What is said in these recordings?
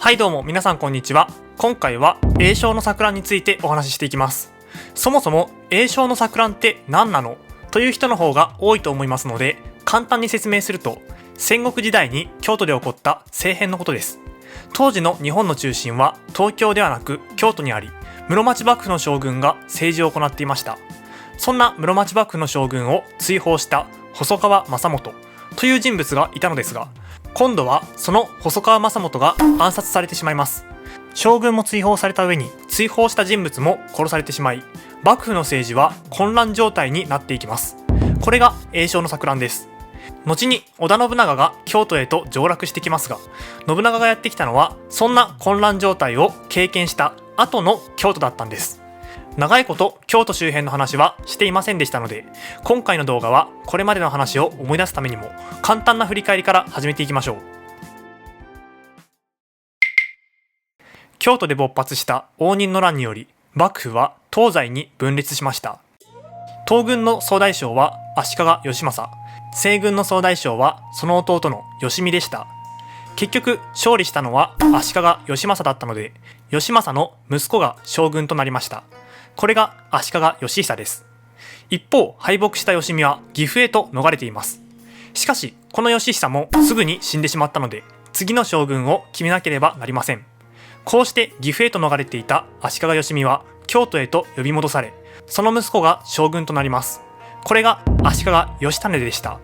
はいどうも皆さんこんにちは。今回は栄唱の錯乱についてお話ししていきます。そもそも栄唱の錯乱って何なのという人の方が多いと思いますので、簡単に説明すると、戦国時代に京都で起こった政変のことです。当時の日本の中心は東京ではなく京都にあり、室町幕府の将軍が政治を行っていました。そんな室町幕府の将軍を追放した細川正元という人物がいたのですが、今度はその細川正元が暗殺されてしまいます。将軍も追放された上に追放した人物も殺されてしまい、幕府の政治は混乱状態になっていきます。これが栄唱の錯乱です。後に織田信長が京都へと上洛してきますが、信長がやってきたのはそんな混乱状態を経験した後の京都だったんです。長いこと京都周辺の話はしていませんでしたので、今回の動画はこれまでの話を思い出すためにも簡単な振り返りから始めていきましょう。京都で勃発した応仁の乱により、幕府は東西に分裂しました。東軍の総大将は足利義政、西軍の総大将はその弟の義見でした。結局勝利したのは足利義政だったので、義政の息子が将軍となりました。これが足利義久です。一方、敗北した義見は岐阜へと逃れています。しかしこの義久もすぐに死んでしまったので、次の将軍を決めなければなりません。こうして岐阜へと逃れていた足利義見は京都へと呼び戻され、その息子が将軍となります。これが足利義胤でした。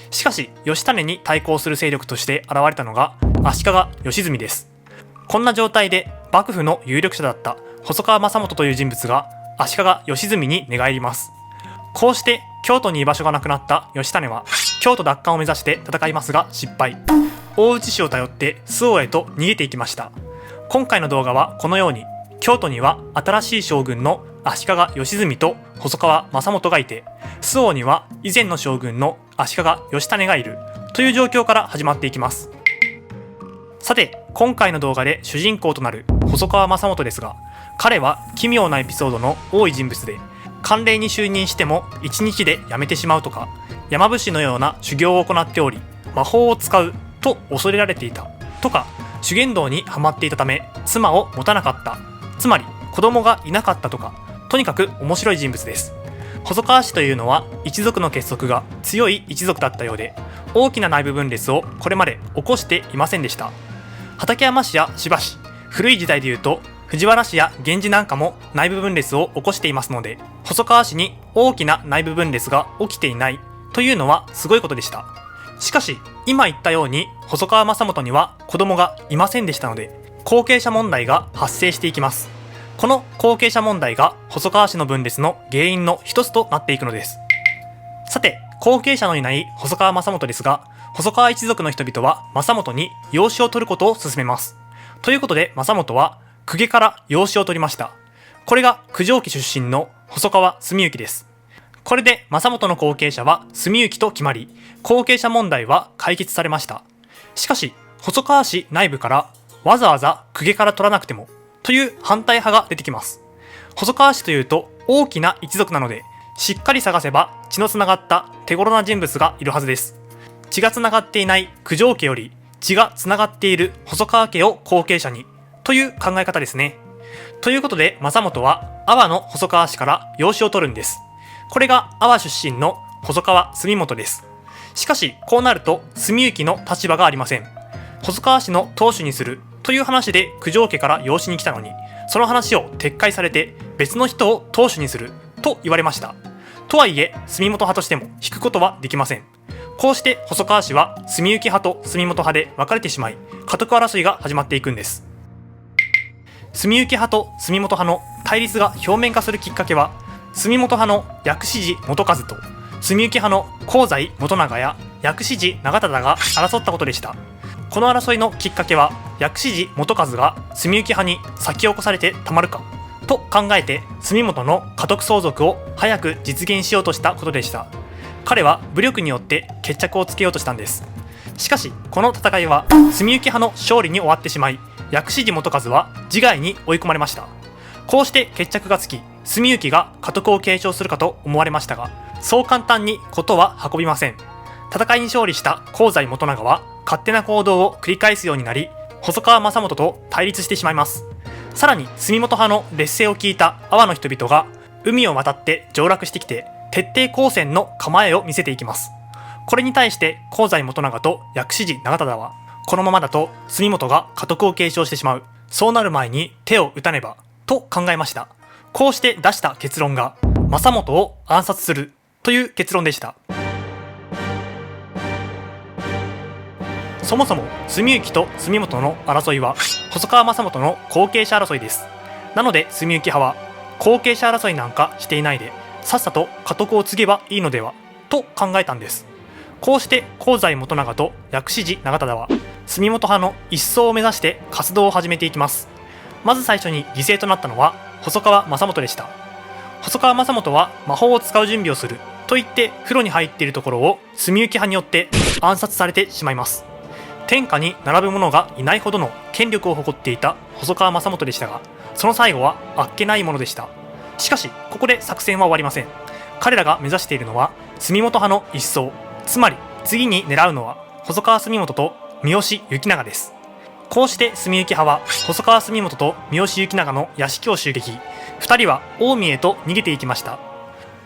しかし義胤に対抗する勢力として現れたのが足利義澄です。こんな状態で幕府の有力者だった細川正元という人物が足利義澄に寝返ります。こうして京都に居場所がなくなった義胤は京都奪還を目指して戦いますが失敗。大内氏を頼って周防へと逃げていきました。今回の動画はこのように、京都には新しい将軍の足利義澄と細川正元がいて、周防には以前の将軍の足利義胤がいるという状況から始まっていきます。さて、今回の動画で主人公となる細川正元ですが、彼は奇妙なエピソードの多い人物で、官令に就任しても1日で辞めてしまうとか、山伏のような修行を行っており魔法を使うと恐れられていたとか、修験道にはまっていたため妻を持たなかった、つまり子供がいなかったとか、とにかく面白い人物です。細川氏というのは一族の結束が強い一族だったようで、大きな内部分裂をこれまで起こしていませんでした。畠山氏や柴氏、古い時代でいうと藤原氏や源氏なんかも内部分裂を起こしていますので、細川氏に大きな内部分裂が起きていないというのはすごいことでした。しかし今言ったように細川正元には子供がいませんでしたので、後継者問題が発生していきます。この後継者問題が細川氏の分裂の原因の一つとなっていくのです。さて、後継者のいない細川正元ですが、細川一族の人々は正元に養子を取ることを勧めます。ということで正元は公家から養子を取りました。これが九条家出身の細川澄之です。これで正元の後継者は澄之と決まり、後継者問題は解決されました。しかし細川氏内部からわざわざ公家から取らなくてもという反対派が出てきます。細川氏というと大きな一族なので、しっかり探せば血のつながった手頃な人物がいるはずです。血がつながっていない九条家より血がつながっている細川家を後継者にという考え方ですね。ということで正元は阿波の細川氏から養子を取るんです。これが阿波出身の細川澄元です。しかしこうなると澄之の立場がありません。細川氏の当主にするという話で九条家から養子に来たのに、その話を撤回されて別の人を当主にすると言われました。とはいえ澄元派としても引くことはできません。こうして細川氏は澄之派と澄元派で分かれてしまい、家督争いが始まっていくんです。澄之派と澄元派の対立が表面化するきっかけは、澄元派の薬師寺元和と澄之派の香西元長や薬師寺長忠が争ったことでした。この争いのきっかけは、薬師寺元和が澄之派に先を越されてたまるかと考えて、澄元の家督相続を早く実現しようとしたことでした。彼は武力によって決着をつけようとしたんです。しかしこの戦いは澄之派の勝利に終わってしまい、薬師寺元和は自害に追い込まれました。こうして決着がつき、澄之が家督を継承するかと思われましたが、そう簡単にことは運びません。戦いに勝利した香西元長は勝手な行動を繰り返すようになり、細川正元と対立してしまいます。さらに住本派の劣勢を聞いた阿波の人々が海を渡って上洛してきて徹底抗戦の構えを見せていきます。これに対して香西元長と薬師寺長忠はこのままだと住本が家督を継承してしまう、そうなる前に手を打たねばと考えました。こうして出した結論が正元を暗殺するという結論でした。そもそも住幸と住本の争いは細川正元の後継者争いです。なので住幸派は後継者争いなんかしていないでさっさと家督を継げばいいのではと考えたんです。こうして香西元長と薬師寺長忠は住本派の一掃を目指して活動を始めていきます。まず最初に犠牲となったのは細川正元でした。細川正元は魔法を使う準備をすると言って風呂に入っているところを住幸派によって暗殺されてしまいます。天下に並ぶ者がいないほどの権力を誇っていた細川正元でしたが、その最後はあっけないものでした。しかしここで作戦は終わりません。彼らが目指しているのは住本派の一掃、つまり次に狙うのは細川住本と三好行長です。こうして住幸派は細川住本と三好行長の屋敷を襲撃、2人は近江へと逃げていきました。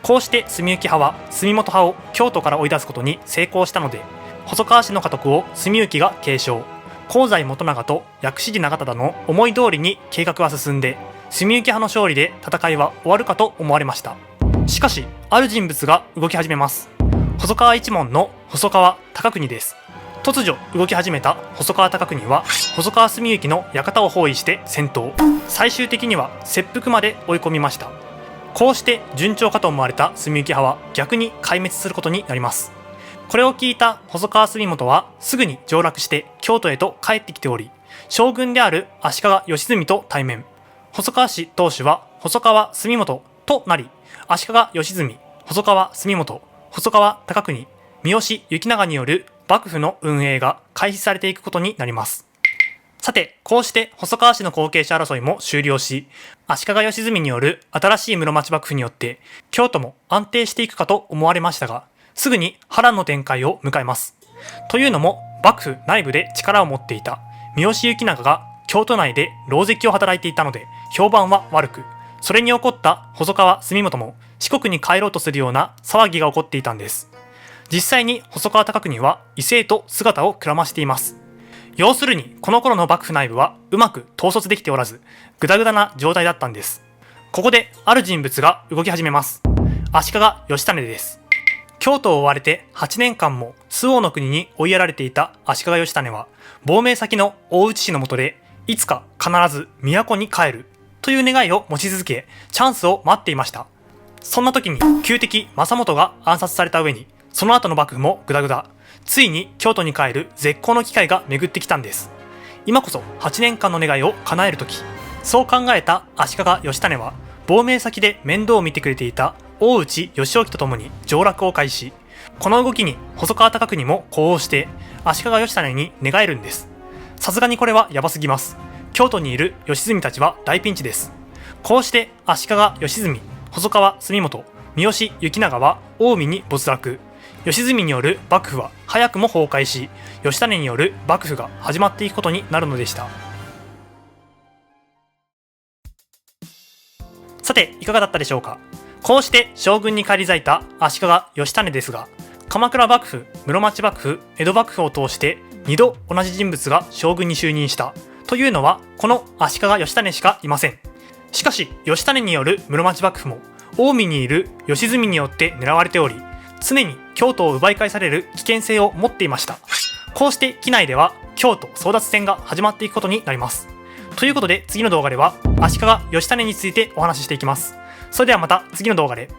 こうして住幸派は住本派を京都から追い出すことに成功したので、細川氏の家督を住幸が継承、香西元長と薬師寺長忠の思い通りに計画は進んで住幸派の勝利で戦いは終わるかと思われました。しかしある人物が動き始めます。細川一門の細川隆国です。突如動き始めた細川隆国は細川住幸の館を包囲して戦闘、最終的には切腹まで追い込みました。こうして順調かと思われた住幸派は逆に壊滅することになります。これを聞いた細川住本はすぐに上洛して京都へと帰ってきており、将軍である足利義澄と対面。細川氏当主は細川住本となり、足利義澄、細川住本、細川隆国、三好行長による幕府の運営が開始されていくことになります。さて、こうして細川氏の後継者争いも終了し、足利義澄による新しい室町幕府によって京都も安定していくかと思われましたが、すぐに波乱の展開を迎えます。というのも、幕府内部で力を持っていた三好行長が京都内で狼藉を働いていたので評判は悪く、それに怒った細川住本も四国に帰ろうとするような騒ぎが起こっていたんです。実際に細川隆国は異性と姿をくらましています。要するにこの頃の幕府内部はうまく統率できておらず、グダグダな状態だったんです。ここである人物が動き始めます。足利義胤です。京都を追われて8年間も周防の国に追いやられていた足利義胤は亡命先の大内氏の下でいつか必ず都に帰るという願いを持ち続け、チャンスを待っていました。そんな時に旧敵正元が暗殺された上に、その後の幕府もグダグダ、ついに京都に帰る絶好の機会が巡ってきたんです。今こそ8年間の願いを叶える時、そう考えた足利義胤は亡命先で面倒を見てくれていた大内義興とともに上洛を開始。この動きに細川隆国も呼応して足利義胤に寝返るんです。さすがにこれはヤバすぎます。京都にいる義澄たちは大ピンチです。こうして足利義澄、細川住本、三好行長は近江に没落。義澄による幕府は早くも崩壊し、義胤による幕府が始まっていくことになるのでした。さて、いかがだったでしょうか。こうして将軍に返り咲いた足利義胤ですが、鎌倉幕府、室町幕府、江戸幕府を通して2度同じ人物が将軍に就任したというのはこの足利義胤しかいません。しかし義胤による室町幕府も近江にいる義澄によって狙われており、常に京都を奪い返される危険性を持っていました。こうして畿内では京都争奪戦が始まっていくことになります。ということで次の動画では足利義胤についてお話ししていきます。それではまた次の動画で。